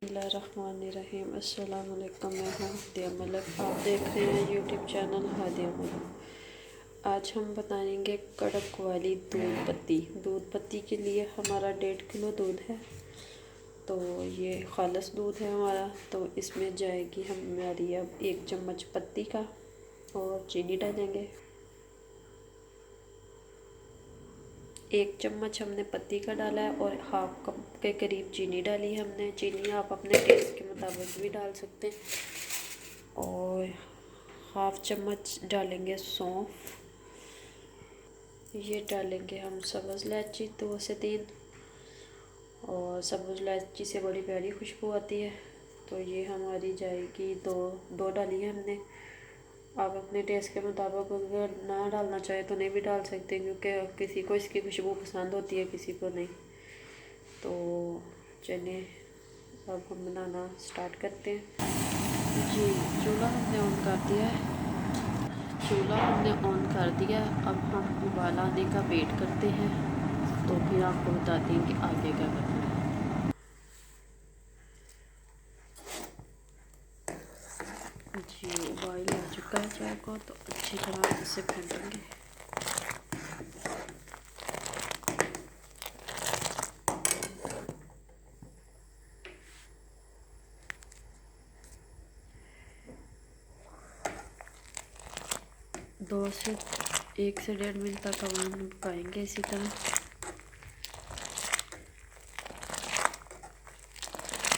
बिस्मिल्लाहिर्रहमानिर्रहीम। अस्सलाम वालेकुम। मैं हूँ हादिया मलिक, आप देख रहे हैं यूट्यूब चैनल हादिया मलिक। आज हम बनाएंगे कड़क वाली दूध पत्ती। दूध पत्ती के लिए हमारा 1.5 किलो दूध है, तो ये खालिस दूध है हमारा। तो इसमें जाएगी हमारी अब 1 चम्मच पत्ती का, और चीनी डालेंगे। 1 चम्मच हमने पत्ती का डाला है और हाफ कप के करीब चीनी डाली है हमने। चीनी आप अपने टेस्ट के मुताबिक भी डाल सकते हैं। और हाफ चम्मच डालेंगे सौंफ। ये डालेंगे हम सब्ज़ इलायची 2 से 3, और सब्ज़ इलायची से बड़ी प्यारी खुशबू आती है। तो ये हमारी जाएगी दो डाली है हमने। आप अपने टेस्ट के मुताबिक अगर ना डालना चाहे तो नहीं भी डाल सकते, क्योंकि किसी को इसकी खुशबू पसंद होती है, किसी को नहीं। तो चलिए अब हम बनाना स्टार्ट करते हैं। जी, चूल्हा हमने ऑन कर दिया है। अब हम उबाल आने का वेट करते हैं, तो फिर आपको बताते हैं कि आगे क्या करना है। जी, उबाल आ चुका है चाय को, तो अच्छी तरह इसे फेंटेंगे। दो से 1 से 1.5 मिनट तक हम पकाएंगे इसी तरह।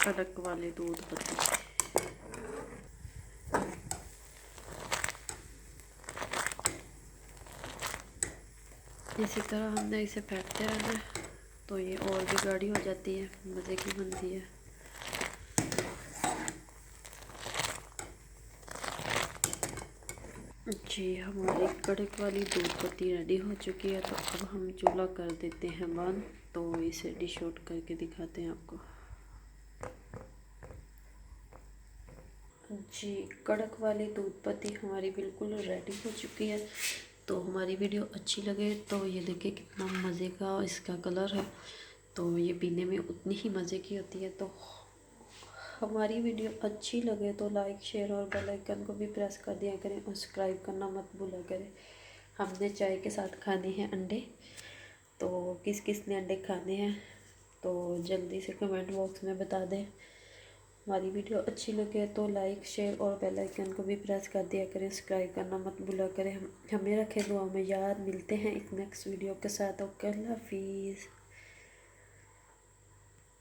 कड़क वाले दूध पत्ती। इसी तरह हमने इसे फेंटते रहना है, तो ये और भी गाढ़ी हो जाती है, मज़े की बनती है। जी, हमारी कड़क वाली दूध पत्ती रेडी हो चुकी है। तो अब हम चूल्हा कर देते हैं बंद। तो इसे डिश आउट करके दिखाते हैं आपको। जी, कड़क वाली दूध पत्ती हमारी बिल्कुल रेडी हो चुकी है। तो हमारी वीडियो अच्छी लगे तो ये देखिए कितना मज़े का इसका कलर है। तो ये पीने में उतनी ही मज़े की होती है। तो हमारी वीडियो अच्छी लगे तो लाइक, शेयर और बेल आइकन को भी प्रेस कर दिया करें, और सब्सक्राइब करना मत भूला करें। हमने चाय के साथ खाने हैं अंडे, तो किस किस ने अंडे खाने हैं तो जल्दी से कमेंट बॉक्स में बता दें। हमारी वीडियो अच्छी लगे तो लाइक, शेयर और बेल आइकन को भी प्रेस कर दिया करें, सब्सक्राइब करना मत भूला करें। हमें रखें दुआ में याद। मिलते हैं एक नेक्स्ट वीडियो के साथ। ओके, अल्लाह हाफिज़।